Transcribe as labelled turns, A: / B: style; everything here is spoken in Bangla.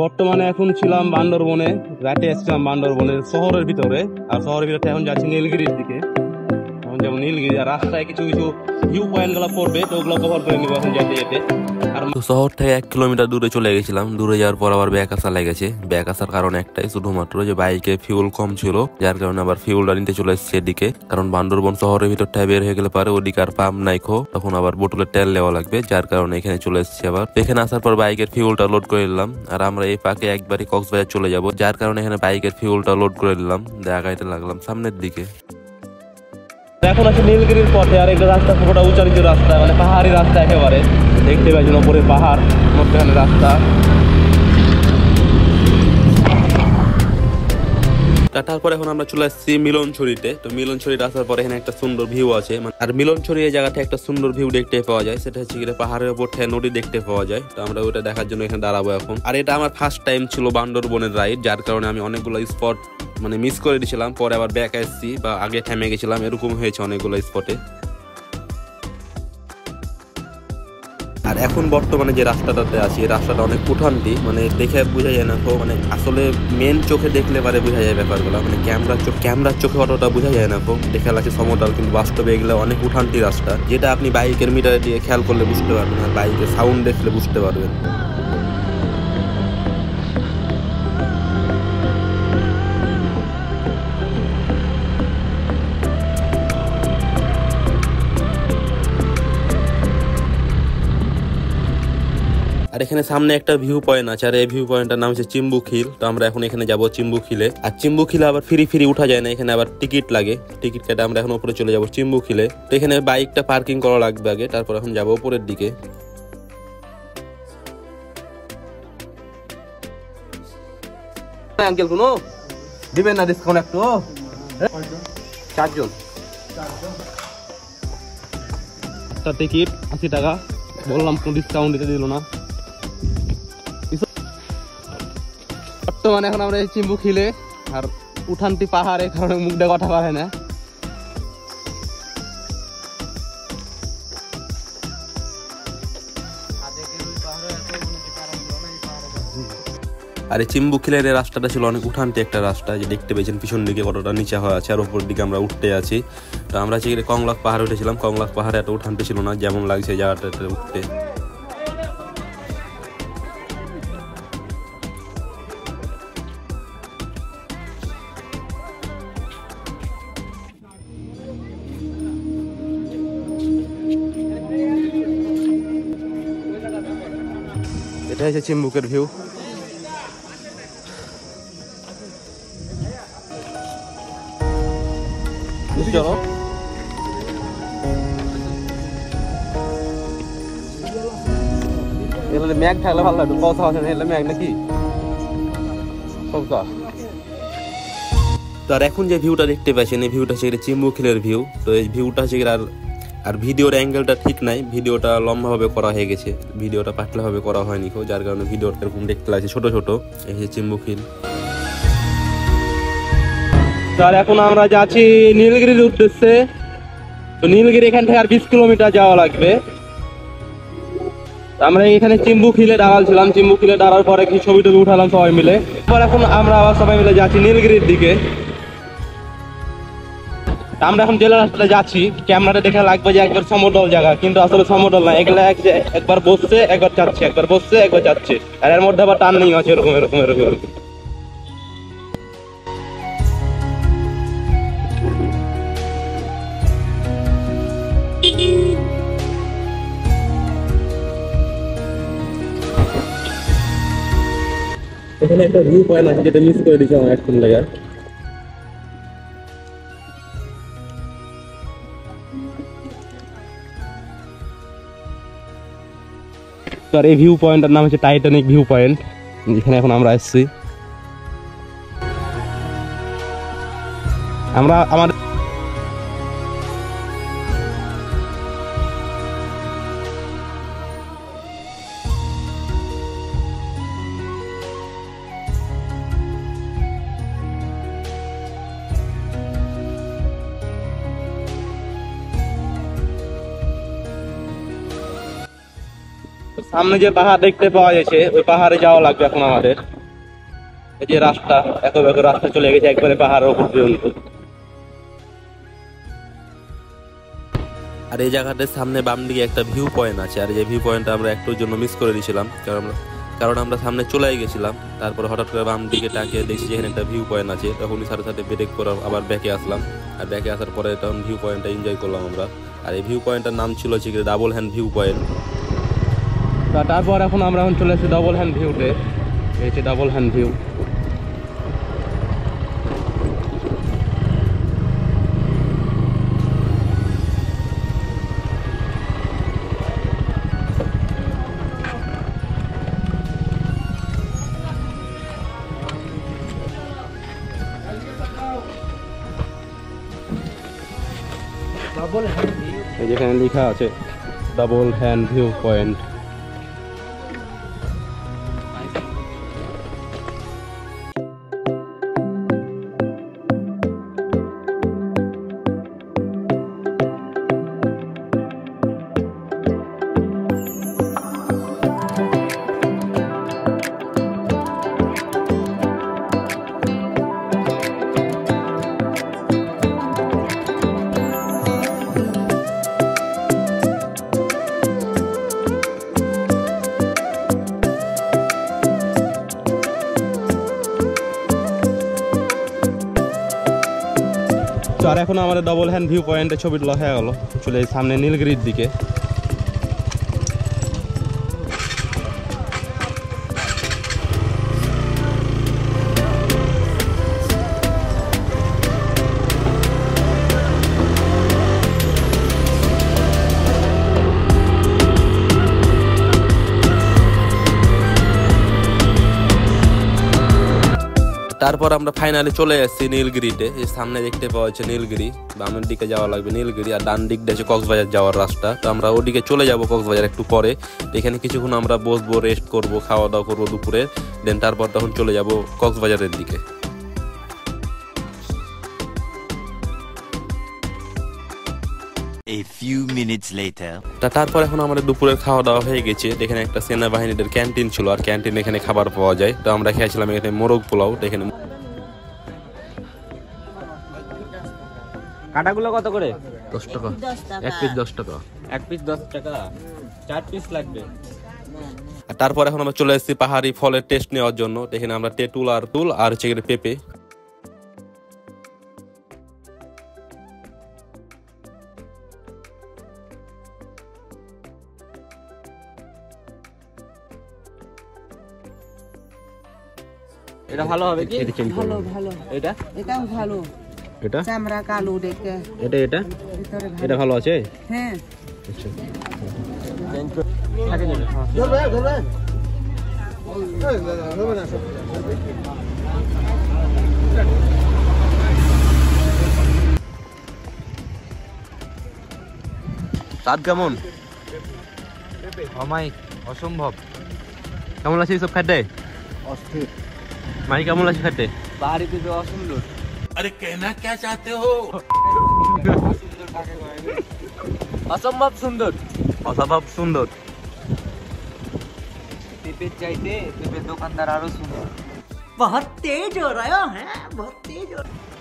A: বর্তমানে এখন ছিলাম বান্দরবনে, রাতে এসেছিলাম বান্দরবনের শহরের ভিতরে। আর শহরের ভিতরে এখন যাচ্ছি নীলগিরির দিকে। এখন যেমন নীলগিরি, আর রাস্তায় কিছু কিছু ভিউ পয়েন্ট গুলো পড়বে, তো ওগুলো কভার করে নিবো এখন যেতে যেতে।
B: তো শহর থেকে 1 কিলোমিটার দূরে চলে গেছিলাম। দূরে যাওয়ার পর আবার ব্যাক আসা লেগেছে। ব্যাক আসার কারণ একটাই, শুধুমাত্র যে বাইকে ফিউল কম ছিল, যার কারণে আবার ফিউলটা নিতে চলে এসেছে এদিকে। কারণ বান্দরবন শহরের ভিতরটায় বের হয়ে গেলে পারে ওদিকে আর পাম্প নাই খো, তখন আবার বোতলের তেল নেওয়া লাগবে, যার কারণে এখানে চলে এসেছি। আবার এখানে আসার পর বাইকের ফিউলটা লোড করে নিলাম। আর আমরা এই পাকে একবারই কক্সবাজার চলে যাব, যার কারণে এখানে বাইকের ফিউলটা লোড করে নিলাম। দেখাইতে লাগলাম সামনের দিকে।
A: এখন আছে নীলগিরির পথে, আর একটা রাস্তা পুরোটা উঁচা নিচু রাস্তা, মানে পাহাড়ি রাস্তা একেবারে। দেখতে পাচ্ছেন ওপরে পাহাড়, মধ্যখানে রাস্তা।
B: তারপর এখন আমরা চলে আসছি মিলনছড়িতে। তো মিলনছড়িতে আসার পরে এখানে একটা সুন্দর ভিউ আছে। আর মিলনছড়ি এই জায়গাতে একটা সুন্দর ভিউ দেখতে পাওয়া যায়, সেটা হচ্ছে পাহাড়ের উপর থেকে নদী দেখতে পাওয়া যায়। তো আমরা ওটা দেখার জন্য এখানে দাঁড়াবো এখন। আর এটা আমার ফার্স্ট টাইম ছিল বান্দরবনের রাইড, যার কারণে আমি অনেকগুলো স্পট মিস করে দিয়েছিলাম। পরে আবার ব্যাক আসছি বা আগে থেমে গেছিলাম, এরকম হয়েছে অনেকগুলো স্পটে। আর এখন বর্তমানে যে রাস্তাটাতে আছি, এই রাস্তাটা অনেক উঠান্তি, দেখে বোঝা যায় না তো, আসলে মেন চোখে দেখলে পারে বোঝা যায় ব্যাপারগুলো, ক্যামেরার চোখে অতটা বোঝা যায় না তো। দেখে লাগছে সমতল, কিন্তু বাস্তবে এগুলো অনেক উঠান্তি রাস্তা, যেটা আপনি বাইকের মিটারে দিয়ে খেয়াল করলে বুঝতে পারবেন, আর বাইকের সাউন্ড দেখলে বুঝতে পারবেন। আর এখানে সামনে একটা ভিউ পয়েন্ট আছে, আর এই ভিউ পয়েন্টটার নাম হচ্ছে চিম্বুখিল। তো আমরা এখন এখানে যাবো চিম্বুখিলে। আর চিম্বুখিলে আবার ফ্রি উঠা যায় না, এখানে আবার টিকিট লাগে। টিকিট কেটে আমরা এখন উপরে চলে যাবো চিম্বুখিলে। তো এখানে বাইকটা পার্কিং করা লাগবে আগে, তারপর এখন যাবো উপরের দিকে।
A: আঙ্কেল কোনো দিবেন না ডিসকাউন্ট একটু? 4 জন টিকিট 80 টাকা বললাম, কোনো ডিসকাউন্ট দিতে দিল না। বর্তমানে এখন আমরা চিম্বুখিলে, আর উঠানটি পাহাড়ের কারণে মুখটা কথা পারে না।
B: আর এই চিম্বুখিলের এই রাস্তাটা ছিল অনেক উঠানটি একটা রাস্তা, যে দেখতে পেয়েছেন পিছন দিকে কতটা নিচে হয়ে আছে, আর উপর দিকে আমরা উঠতে আছি। তো আমরা সেখানে কংলাক পাহাড়ে উঠেছিলাম। কংলাক পাহাড়ে এত উঠানটি ছিল না, যেমন লাগছে জায়গাটাতে উঠতে।
A: এটা হচ্ছে চিম্বুকের ভিউ। চলো ম্যাগ থাকলে ভালো লাগতো, কথা আছে না ম্যাগ নাকি।
B: তো আর এখন যে ভিউটা দেখতে পাচ্ছেন, এই ভিউটা হচ্ছে চিম্বুখিলের ভিউ। তো এই ভিউটা হচ্ছে আর ভিডিওর অ্যাঙ্গেলটা ঠিক নাই, ভিডিওটা লম্বাভাবে করা হয়ে গেছে, ভিডিওটা পাতলাভাবে করা হয়নি, যার কারণে ভিডিওটা এরকম দেখতে লাগছে ছোট ছোট। এই যে চিম্বুখিল।
A: আর এখন আমরা যাচ্ছি নীলগিরির উদ্দেশ্যে। তো নীলগিরি এখান থেকে আর 20 কিলোমিটার যাওয়া লাগবে। আমরা এখানে চিম্বুখিলে দাঁড়াচ্ছিলাম, চিম্বুখিলে দাঁড়ার পরে কি ছবি টবি উঠালাম সবাই মিলে। এরপর এখন আমরা আবার সবাই মিলে যাচ্ছি নীলগিরির দিকে। আমরা এখন জেলা রাস্তায় যাচ্ছি, ক্যামেরাটা দেখে লাগবে যে একবার সমতল জায়গা, কিন্তু আসলে সমতল না, এগুলো একবার বসছে একবার যাচ্ছে, একবার বসছে একবার যাচ্ছে, আর এর মধ্যে আবার টার্নিং আছে এরকম এরকম এরকম এরকম। এখানে একটা ভিউ পয়েন্ট আছে, যেটা মিস করে দিয়েছি আমার এখন লেগে। আর এই ভিউ পয়েন্টের নাম হচ্ছে টাইটানিক ভিউ পয়েন্ট, যেখানে এখন আমরা আসছি। আমরা আমাদের সামনে যে পাহাড় দেখতে পাওয়া যাচ্ছে ওই পাহাড়ে যাওয়া লাগবে এখন আমাদের। এই যে রাস্তা, এত বেগ রাস্তা চলে গেছে একবারে পাহাড়ের উপর পর্যন্ত।
B: আর এই জায়গাটার সামনে বাম দিকে একটা ভিউ পয়েন্ট আছে, আর যে ভিউ পয়েন্টটা আমরা একটুর জন্য মিস করে দিয়েছিলাম, কারণ আমরা সামনে চলে গেছিলাম। তারপর হঠাৎ করে বাম দিকে তাকিয়ে দেখছি যেখানে একটা ভিউ পয়েন্ট আছে, তখনই সাথে সাথে ব্রেক করে আবার ব্যাকে আসলাম। আর ব্যাকে আসার পরে তখন ভিউ পয়েন্টটা এনজয় করলাম আমরা। আর এই ভিউ পয়েন্টটার নাম ছিল হচ্ছে ডাবল হ্যান্ড ভিউ পয়েন্ট।
A: তারপর এখন আমরা চলে এসেছি ডাবল হ্যান্ড ভিউতে। এই যে ডাবল হ্যান্ড ভিউ। এই যেখানে লেখা আছে ডাবল হ্যান্ড ভিউ পয়েন্ট। তো আর এখন আমাদের ডাবল হ্যান্ড ভিউ পয়েন্টের ছবি তোলা হয়ে গেল, চলে সামনে নীলগিরির দিকে।
B: তারপর আমরা ফাইনালি চলে এসেছি নীলগিরিতে। এই সামনে দেখতে পাওয়া যাচ্ছে নীলগিরি, বামের দিকে যাওয়া লাগবে নীলগিরি, আর ডান দিক দিয়ে কক্সবাজার যাওয়ার রাস্তা। তো আমরা ওদিকে চলে যাব কক্সবাজার একটু পরে। এখানে কিছুক্ষণ আমরা বসবো, রেস্ট করব, খাওয়া দাওয়া করবো দুপুরে, দেন তারপর তখন চলে যাব কক্সবাজারের দিকে।
C: A few minutes later.
B: তারপর এখন আমাদের দুপুরের খাওয়া দাওয়া হয়ে গেছে। এখানে একটা সেনাবাহিনীদের ক্যান্টিন ছিল, আর ক্যান্টিনে এখানে খাবার পাওয়া যায়। তো আমরা খেয়েছিলাম এখানে মোরগ পোলাও। এখানে
D: কাটাগুলো কত করে?
B: 10 টাকা,
E: 10
B: এক পিস 10 টাকা।
D: এক পিস 10 টাকা, 4 পিস লাগবে।
B: আর তারপর এখন আমরা চলে এসেছি পাহাড়ি ফলের টেস্ট নেওয়ার জন্য। এখানে আমরা তেঁতুল আর হচ্ছে পেঁপে।
D: এটা ভালো হবে কি?
E: ভালো ভালো,
D: এটা
E: এটাও ভালো।
A: এটা
E: চামড়া কালো দেখতে।
A: এটা এটা
E: ভিতরে ভালো।
A: এটা ভালো আছে।
E: হ্যাঁ,
A: আচ্ছা,
D: থাকে যাবে।
A: স্বাদ কেমন?
D: অমায়িক, অসম্ভব।
A: কেমন আছে এইসব খেতে?
D: অস্থির।
A: মাই কেমন আছে খেতে?
D: পাহাড়ি পেঁপে অসুন্দর। অসম্ভব সুন্দর।
A: অসম্ভব সুন্দর।
D: পেঁপের চাইতে পেঁপের দোকানদার আরো সুন্দর।
E: बहुत तेज हो रहा है, बहुत तेज हो रहा है।